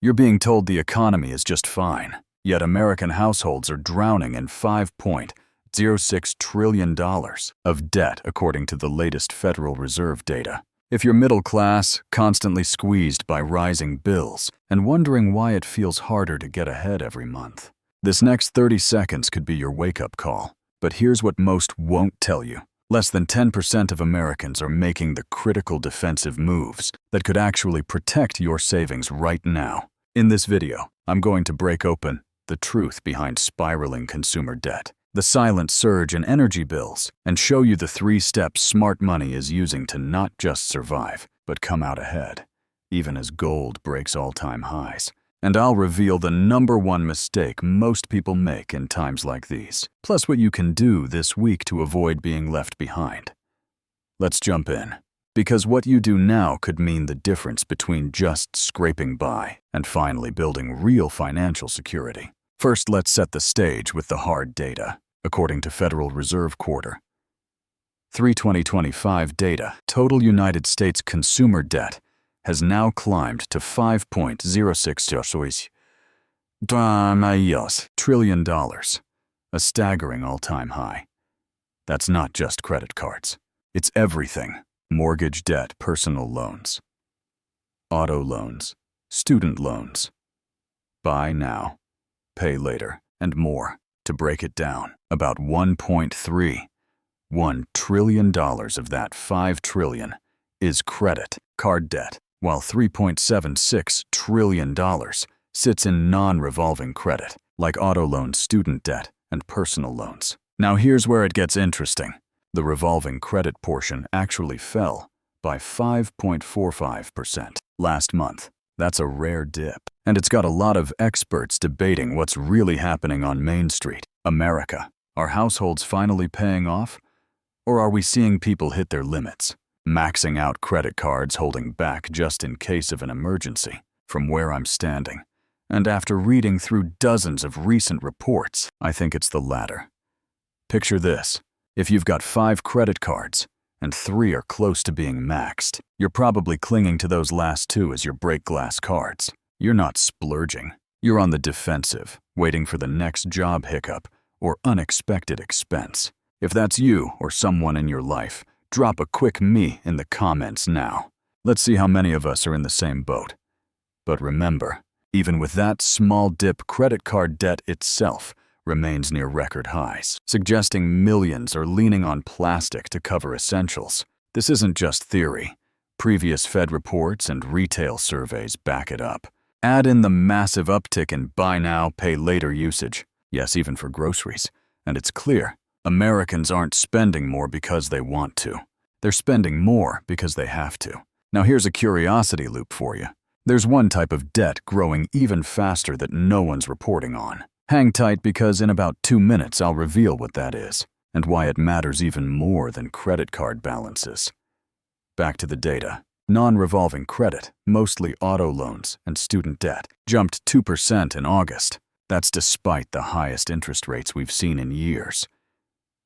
You're being told the economy is just fine, yet American households are drowning in $5.06 trillion of debt according to the latest Federal Reserve data. If you're middle class, constantly squeezed by rising bills, and wondering why it feels harder to get ahead every month, this next 30 seconds could be your wake-up call. But here's what most won't tell you. Less than 10% of Americans are making the critical defensive moves that could actually protect your savings right now. In this video, I'm going to break open the truth behind spiraling consumer debt, the silent surge in energy bills, and show you the 3 steps smart money is using to not just survive, but come out ahead, even as gold breaks all-time highs. And I'll reveal the #1 mistake most people make in times like these, plus what you can do this week to avoid being left behind. Let's jump in, because what you do now could mean the difference between just scraping by and finally building real financial security. First, let's set the stage with the hard data. According to Federal Reserve Quarter 3 2025 data, total United States consumer debt has now climbed to $5.06 trillion, a staggering all-time high. That's not just credit cards. It's everything: mortgage debt, personal loans, auto loans, student loans, buy now, pay later, and more. To break it down, about $1.31 trillion of that $5 trillion is credit card debt, while $3.76 trillion sits in non-revolving credit, like auto loans, student debt, and personal loans. Now here's where it gets interesting. The revolving credit portion actually fell by 5.45% last month. That's a rare dip, and it's got a lot of experts debating what's really happening on Main Street, America. Are households finally paying off? Or are we seeing people hit their limits, maxing out credit cards, holding back just in case of an emergency? From where I'm standing, and after reading through dozens of recent reports, I think it's the latter. Picture this: if you've got 5 credit cards, and 3 are close to being maxed, you're probably clinging to those last 2 as your break glass cards. You're not splurging. You're on the defensive, waiting for the next job hiccup or unexpected expense. If that's you or someone in your life, drop a quick "me" in the comments now. Let's see how many of us are in the same boat. But remember, even with that small dip, credit card debt itself remains near record highs, suggesting millions are leaning on plastic to cover essentials. This isn't just theory. Previous Fed reports and retail surveys back it up. Add in the massive uptick in buy now, pay later usage, yes, even for groceries, and it's clear Americans aren't spending more because they want to. They're spending more because they have to. Now here's a curiosity loop for you. There's one type of debt growing even faster that no one's reporting on. Hang tight, because in about 2 minutes I'll reveal what that is and why it matters even more than credit card balances. Back to the data. Non-revolving credit, mostly auto loans and student debt, jumped 2% in August. That's despite the highest interest rates we've seen in years.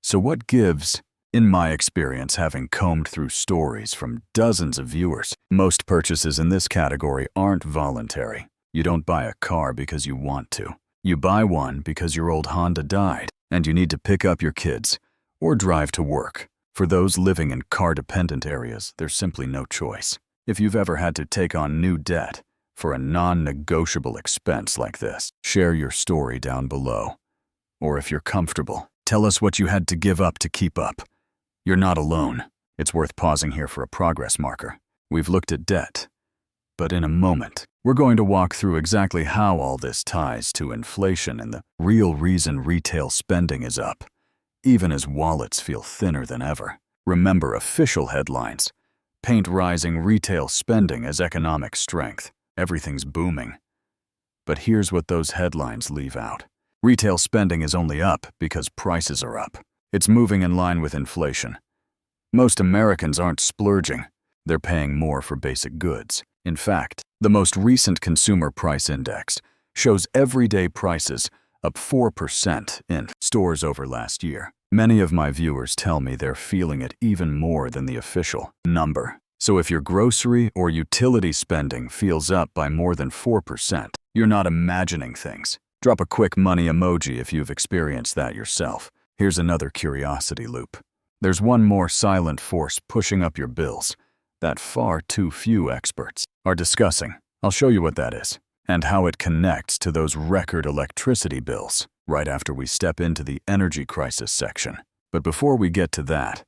So what gives? In my experience, having combed through stories from dozens of viewers, most purchases in this category aren't voluntary. You don't buy a car because you want to. You buy one because your old Honda died and you need to pick up your kids or drive to work. For those living in car-dependent areas, there's simply no choice. If you've ever had to take on new debt for a non-negotiable expense like this, share your story down below. Or if you're comfortable, tell us what you had to give up to keep up. You're not alone. It's worth pausing here for a progress marker. We've looked at debt, but in a moment, we're going to walk through exactly how all this ties to inflation and the real reason retail spending is up, even as wallets feel thinner than ever. Remember official headlines: paint rising retail spending as economic strength. Everything's booming. But here's what those headlines leave out. Retail spending is only up because prices are up. It's moving in line with inflation. Most Americans aren't splurging. They're paying more for basic goods. In fact, the most recent Consumer Price Index shows everyday prices up 4% in stores over last year. Many of my viewers tell me they're feeling it even more than the official number. So if your grocery or utility spending feels up by more than 4%, you're not imagining things. Drop a quick money emoji if you've experienced that yourself. Here's another curiosity loop. There's one more silent force pushing up your bills that far too few experts are discussing. I'll show you what that is and how it connects to those record electricity bills right after we step into the energy crisis section. But before we get to that,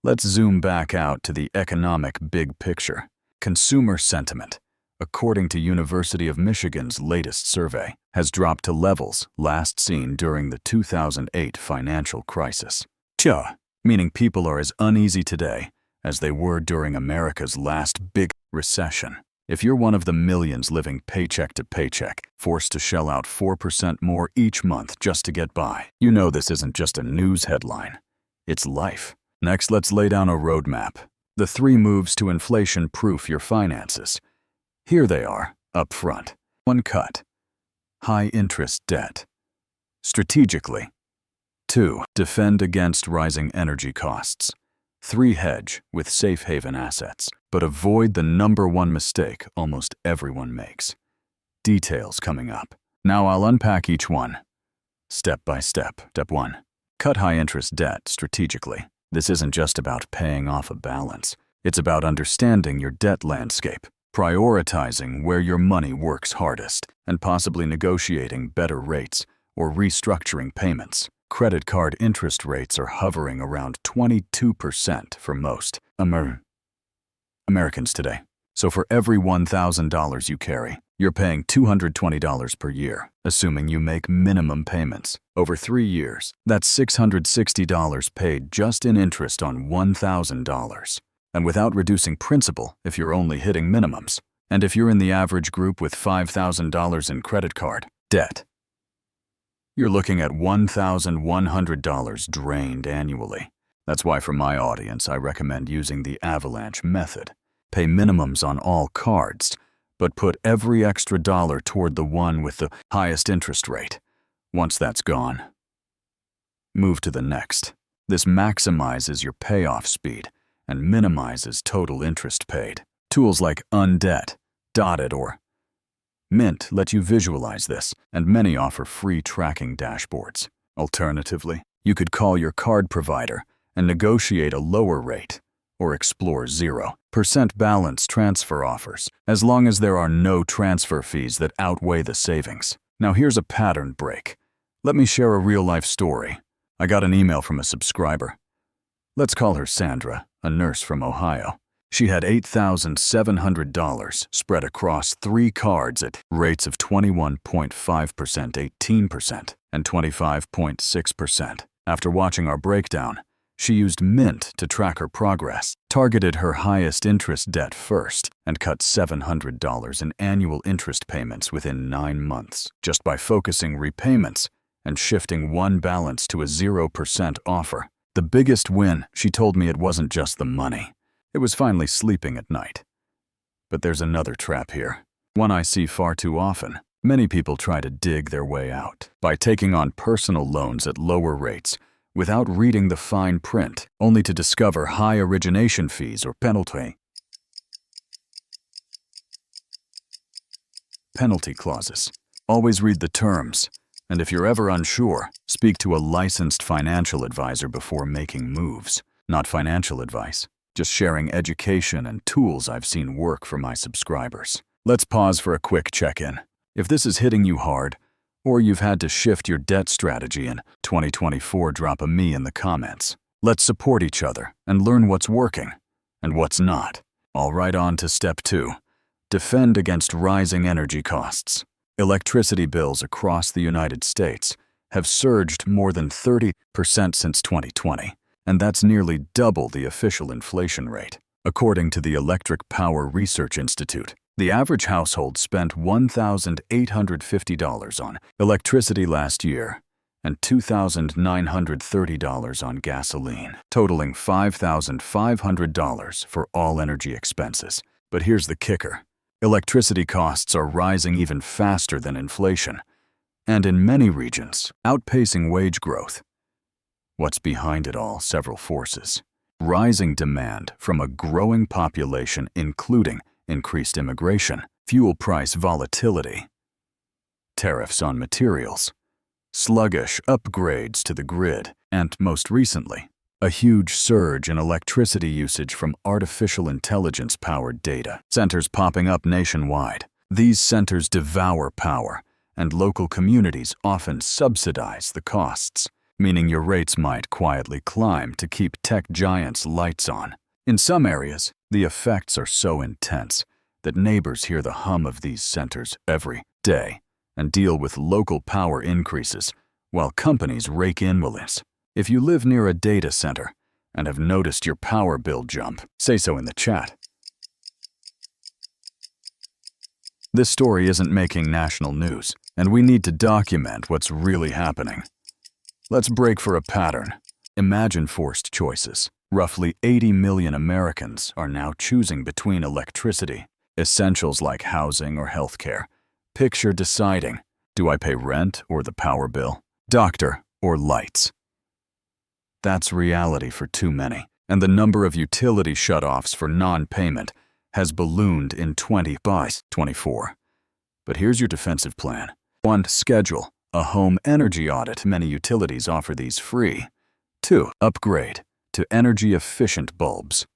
let's zoom back out to the economic big picture. Consumer sentiment, according to University of Michigan's latest survey, has dropped to levels last seen during the 2008 financial crisis. Meaning people are as uneasy today as they were during America's last big recession. If you're one of the millions living paycheck to paycheck, forced to shell out 4% more each month just to get by, you know this isn't just a news headline. It's life. Next, let's lay down a roadmap. The 3 moves to inflation-proof your finances. Here they are, up front. 1. Cut high-interest debt strategically. 2. Defend against rising energy costs. 3. Hedge with safe haven assets, but avoid the #1 mistake almost everyone makes. Details coming up. Now I'll unpack each one, step by step. Step 1. Cut high-interest debt strategically. This isn't just about paying off a balance. It's about understanding your debt landscape, prioritizing where your money works hardest, and possibly negotiating better rates or restructuring payments. Credit card interest rates are hovering around 22% for most Americans today. So for every $1,000 you carry, you're paying $220 per year, assuming you make minimum payments. Over 3 years, that's $660 paid just in interest on $1,000. And without reducing principal if you're only hitting minimums. And if you're in the average group with $5,000 in credit card debt, you're looking at $1,100 drained annually. That's why for my audience, I recommend using the avalanche method. Pay minimums on all cards, but put every extra dollar toward the one with the highest interest rate. Once that's gone, move to the next. This maximizes your payoff speed and minimizes total interest paid. Tools like Undebt, Dotted, or Mint let you visualize this, and many offer free tracking dashboards. Alternatively, you could call your card provider and negotiate a lower rate, or explore 0% balance transfer offers, as long as there are no transfer fees that outweigh the savings. Now here's a pattern break. Let me share a real-life story. I got an email from a subscriber. Let's call her Sandra, a nurse from Ohio. She had $8,700 spread across 3 cards at rates of 21.5%, 18%, and 25.6%. After watching our breakdown, she used Mint to track her progress, targeted her highest interest debt first, and cut $700 in annual interest payments within 9 months, just by focusing repayments and shifting one balance to a 0% offer. The biggest win, she told me, it wasn't just the money. It was finally sleeping at night. But there's another trap here, one I see far too often. Many people try to dig their way out by taking on personal loans at lower rates without reading the fine print, only to discover high origination fees or penalty clauses. Always read the terms, and if you're ever unsure, speak to a licensed financial advisor before making moves. Not financial advice, just sharing education and tools I've seen work for my subscribers. Let's pause for a quick check-in. If this is hitting you hard, or you've had to shift your debt strategy in 2024, drop a me in the comments. Let's support each other and learn what's working and what's not. All right, on to step 2. Defend against rising energy costs. Electricity bills across the United States have surged more than 30% since 2020, and that's nearly double the official inflation rate. According to the Electric Power Research Institute, the average household spent $1,850 on electricity last year and $2,930 on gasoline, totaling $5,500 for all energy expenses. But here's the kicker. Electricity costs are rising even faster than inflation, and in many regions, outpacing wage growth. What's behind it all? Several forces. rising demand from a growing population including increased immigration, fuel price volatility, tariffs on materials, sluggish upgrades to the grid, and most recently, a huge surge in electricity usage from artificial intelligence-powered data centers popping up nationwide. These centers devour power, and local communities often subsidize the costs, meaning your rates might quietly climb to keep tech giants' lights on. In some areas, the effects are so intense that neighbors hear the hum of these centers every day and deal with local power increases while companies rake in willies. If you live near a data center and have noticed your power bill jump, say so in the chat. This story isn't making national news, and we need to document what's really happening. Let's break for a pattern. Imagine forced choices. Roughly 80 million Americans are now choosing between electricity, essentials like housing or healthcare. Picture deciding, do I pay rent or the power bill, doctor or lights? That's reality for too many, and the number of utility shutoffs for non-payment has ballooned in 2024. But here's your defensive plan. 1. Schedule a home energy audit. Many utilities offer these free. 2. Upgrade to energy-efficient bulbs,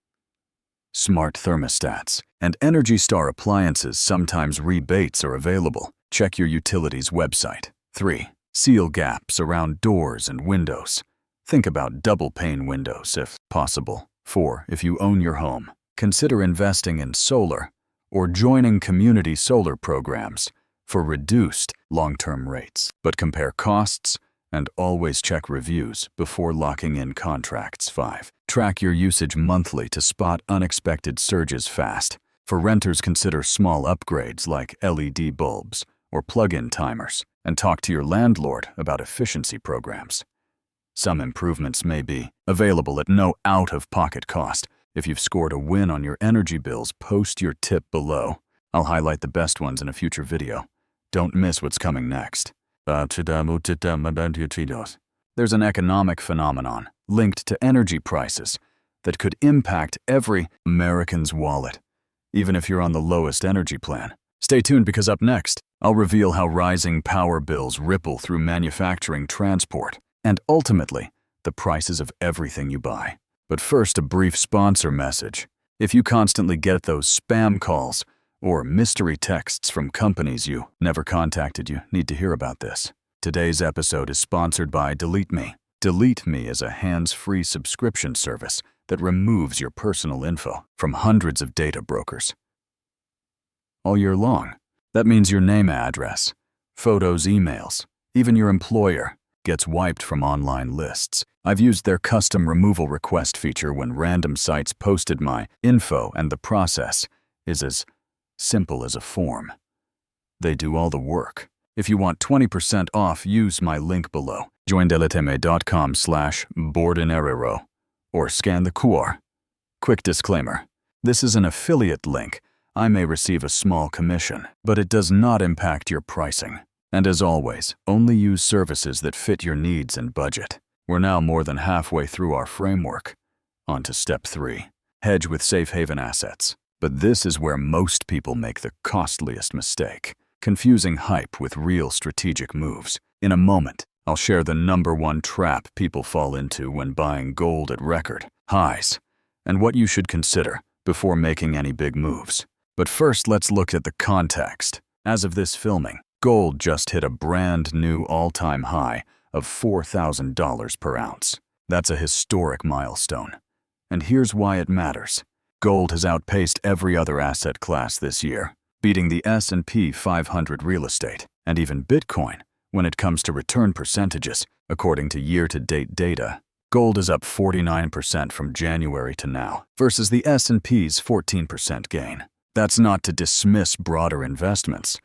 smart thermostats, and Energy Star appliances. Sometimes rebates are available. Check your utility's website. 3. Seal gaps around doors and windows. Think about double-pane windows if possible. 4. If you own your home, consider investing in solar or joining community solar programs for reduced long-term rates. But compare costs and always check reviews before locking in contracts. 5. Track your usage monthly to spot unexpected surges fast. For renters, consider small upgrades like LED bulbs or plug-in timers, and talk to your landlord about efficiency programs. Some improvements may be available at no out-of-pocket cost. If you've scored a win on your energy bills, post your tip below. I'll highlight the best ones in a future video. Don't miss what's coming next. There's an economic phenomenon linked to energy prices that could impact every American's wallet, even if you're on the lowest energy plan. Stay tuned, because up next, I'll reveal how rising power bills ripple through manufacturing, transport, and ultimately, the prices of everything you buy. But first, a brief sponsor message. If you constantly get those spam calls or mystery texts from companies you never contacted, you need to hear about this. Today's episode is sponsored by Delete Me. Delete Me is a hands-free subscription service that removes your personal info from hundreds of data brokers all year long. That means your name, address, photos, emails, even your employer gets wiped from online lists. I've used their custom removal request feature when random sites posted my info, and the process is as simple as a form. They do all the work. If you want 20% off, use my link below. Join deleteme.com/bordenero or scan the QR. Quick disclaimer. This is an affiliate link. I may receive a small commission, but it does not impact your pricing. And as always, only use services that fit your needs and budget. We're now more than halfway through our framework. On to step 3. Hedge with safe haven assets. But this is where most people make the costliest mistake, confusing hype with real strategic moves. In a moment, I'll share the #1 trap people fall into when buying gold at record highs, and what you should consider before making any big moves. But first, let's look at the context. As of this filming, gold just hit a brand new all-time high of $4,000 per ounce. That's a historic milestone. And here's why it matters. Gold has outpaced every other asset class this year, beating the S&P 500, real estate, and even Bitcoin when it comes to return percentages. According to year-to-date data, gold is up 49% from January to now, versus the S&P's 14% gain. That's not to dismiss broader investments,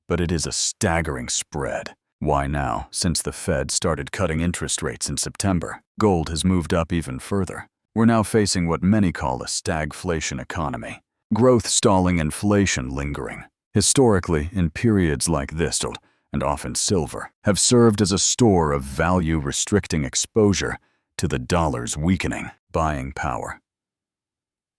but it is a staggering spread. Why now? Since the Fed started cutting interest rates in September, gold has moved up even further. We're now facing what many call a stagflation economy. Growth stalling, inflation lingering. Historically, in periods like this, gold, and often silver, have served as a store of value, restricting exposure to the dollar's weakening. buying power.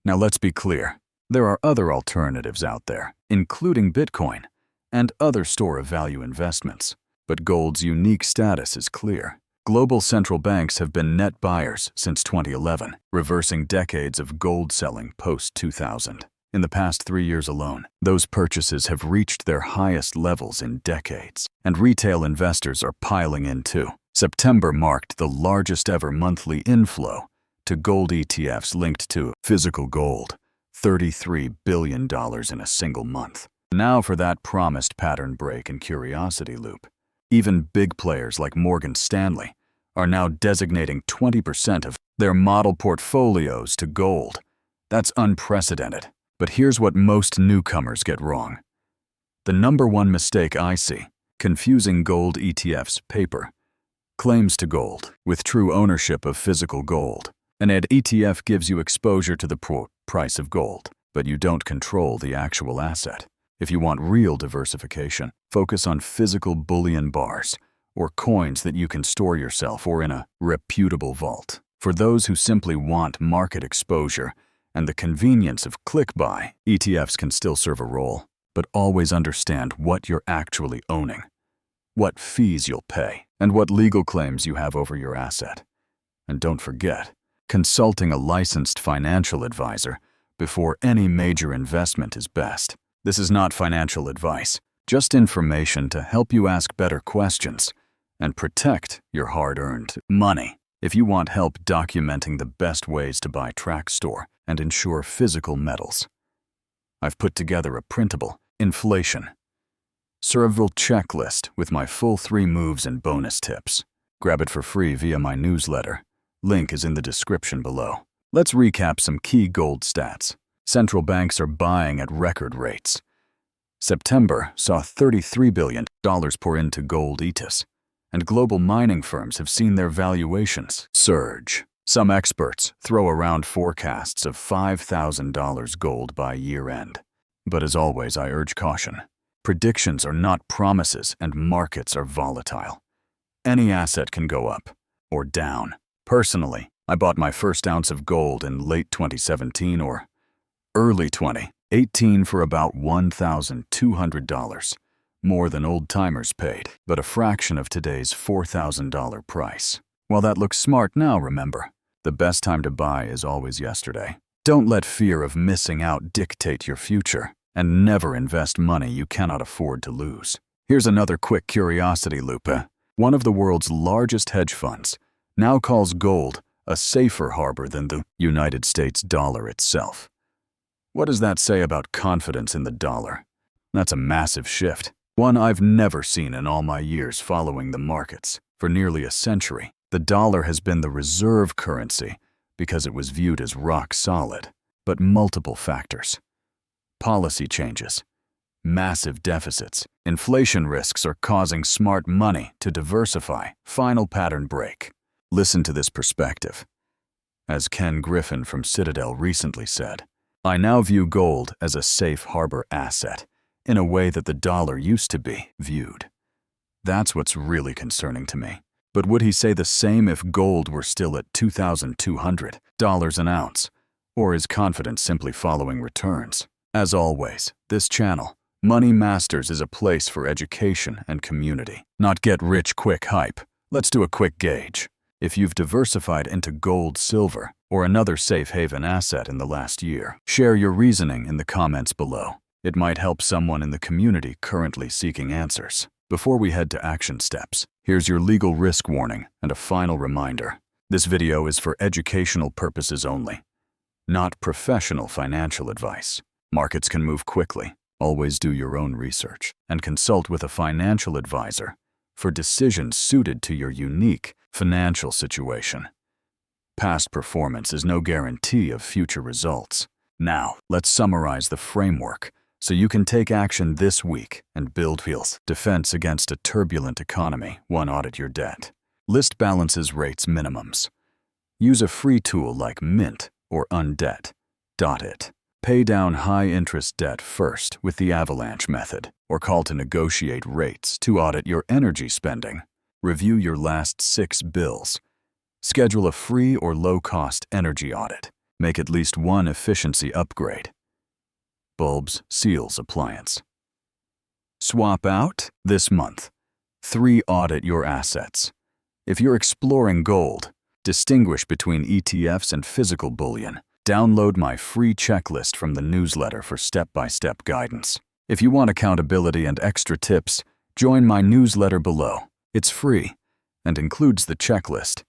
Now let's be clear. There are other alternatives out there, including Bitcoin and other store of value investments. But gold's unique status is clear. Global central banks have been net buyers since 2011, reversing decades of gold selling post-2000. In the past 3 years alone, those purchases have reached their highest levels in decades, and retail investors are piling in too. September marked the largest ever monthly inflow to gold ETFs linked to physical gold, $33 billion in a single month. Now for that promised pattern break and curiosity loop. Even big players like Morgan Stanley are now designating 20% of their model portfolios to gold. That's unprecedented. But here's what most newcomers get wrong. The number one mistake I see: confusing gold ETFs paper claims to gold with true ownership of physical gold. An ETF gives you exposure to the price of gold, but you don't control the actual asset. If you want real diversification, focus on physical bullion bars or coins that you can store yourself or in a reputable vault. For those who simply want market exposure and the convenience of click-buy, ETFs can still serve a role, but always understand what you're actually owning, what fees you'll pay, and what legal claims you have over your asset. And don't forget, consulting a licensed financial advisor before any major investment is best. This is not financial advice, just information to help you ask better questions and protect your hard-earned money. If you want help documenting the best ways to buy track, store, and insure physical metals, I've put together a printable inflation survival checklist with my full 3 moves and bonus tips. Grab it for free via my newsletter. Link is in the description below. Let's recap some key gold stats. Central banks are buying at record rates. September saw $33 billion pour into gold ETFs, and global mining firms have seen their valuations surge. Some experts throw around forecasts of $5,000 gold by year-end. But as always, I urge caution. Predictions are not promises, and markets are volatile. Any asset can go up or down. Personally, I bought my first ounce of gold in late 2017 or early 2018 for about $1,200, more than old-timers paid, but a fraction of today's $4,000 price. While that looks smart now, remember, the best time to buy is always yesterday. Don't let fear of missing out dictate your future, and never invest money you cannot afford to lose. Here's another quick curiosity loop. One of the world's largest hedge funds now calls gold a safer harbor than the United States dollar itself. What does that say about confidence in the dollar? That's a massive shift, one I've never seen in all my years following the markets. For nearly a century, the dollar has been the reserve currency because it was viewed as rock solid. But multiple factors, policy changes, massive deficits, inflation risks are causing smart money to diversify. Final pattern break. Listen to this perspective. As Ken Griffin from Citadel recently said, I now view gold as a safe harbor asset in a way that the dollar used to be viewed. That's what's really concerning to me. But would he say the same if gold were still at $2,200 an ounce? Or is confidence simply following returns? As always, this channel, Money Masters, is a place for education and community, not get-rich-quick hype. Let's do a quick gauge. If you've diversified into gold, silver, or another safe haven asset in the last year, share your reasoning in the comments below. It might help someone in the community currently seeking answers. Before we head to action steps, here's your legal risk warning and a final reminder. This video is for educational purposes only, not professional financial advice. Markets can move quickly. Always do your own research and consult with a financial advisor for decisions suited to your unique financial situation. Past performance is no guarantee of future results. Now, let's summarize the framework so you can take action this week and build defense against a turbulent economy. 1. Audit your debt. List balances, rates, minimums. Use a free tool like Mint or Undebt.it. Pay down high-interest debt first with the avalanche method, or call to negotiate rates. To audit your energy spending. Review your last 6 bills Schedule a free or low-cost energy audit. Make at least one efficiency upgrade. Bulbs, seals, appliance. Swap out this month. 3. Audit your assets. If you're exploring gold, distinguish between ETFs and physical bullion. Download my free checklist from the newsletter for step-by-step guidance. If you want accountability and extra tips, join my newsletter below. It's free and includes the checklist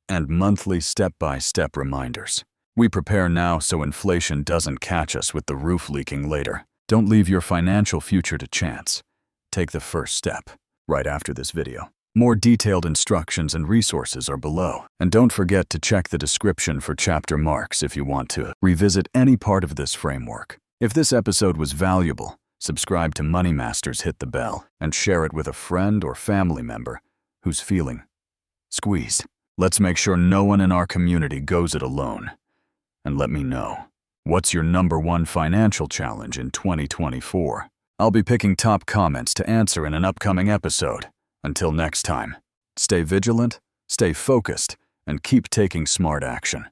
and monthly step-by-step reminders. We prepare now so inflation doesn't catch us with the roof leaking later. Don't leave your financial future to chance. Take the first step right after this video. More detailed instructions and resources are below. And don't forget to check the description for chapter marks if you want to revisit any part of this framework. If this episode was valuable, subscribe to Money Masters, hit the bell, and share it with a friend or family member who's feeling squeezed. Let's make sure no one in our community goes it alone. And let me know, what's your #1 financial challenge in 2024? I'll be picking top comments to answer in an upcoming episode. Until next time, stay vigilant, stay focused, and keep taking smart action.